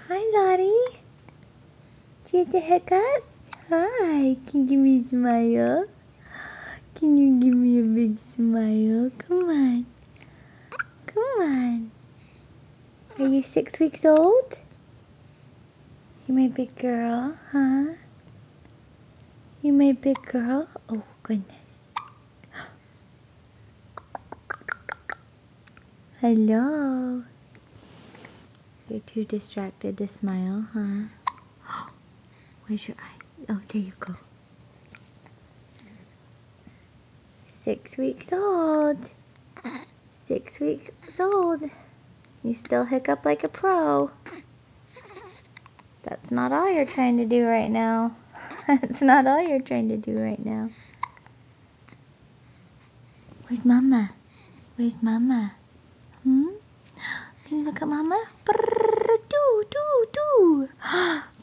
Hi, Lottie. Do you have the hiccups? Hi. Can you give me a smile? Can you give me a big smile? Come on. Come on. Are you 6 weeks old? You my big girl, huh? You my big girl? Oh, goodness. Hello. You're too distracted to smile, huh? Where's your eye? Oh, there you go. 6 weeks old. 6 weeks old. You still hiccup like a pro. That's not all you're trying to do right now. That's not all you're trying to do right now. Where's Mama? Where's Mama? Hmm? Can you look at Mama? Brrr, do, do, do.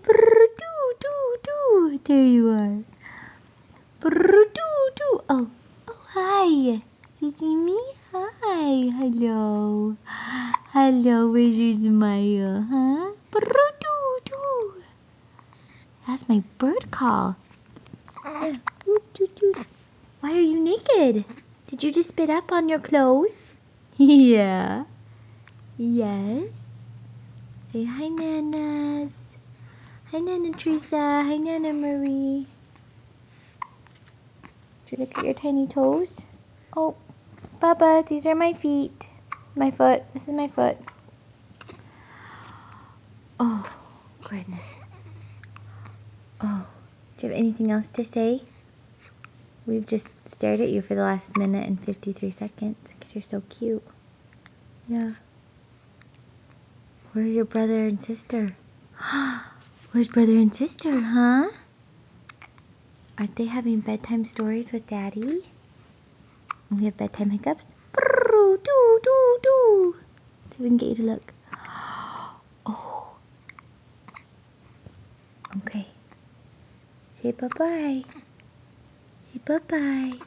Brrr, do, do, do. There you are. Brrr, do, do. Oh, hi. Do you see me? Hi. Hello. Hello. Where's your smile, huh? Brrr, do, do. That's my bird call. Why are you naked? Did you just spit up on your clothes? Yeah. Yes. Say hi, Nanas. Hi, Nana Teresa. Hi, Nana Marie. Do you look at your tiny toes? Oh, Baba, these are my feet. My foot. This is my foot. Oh, goodness. Oh, do you have anything else to say? We've just stared at you for the last minute and 53 seconds because you're so cute. Yeah. Where are your brother and sister? Where's brother and sister, huh? Aren't they having bedtime stories with Daddy? And we have bedtime hiccups? Do, do, do. So we can get you to look. Oh. Okay. Say bye-bye. Say bye-bye.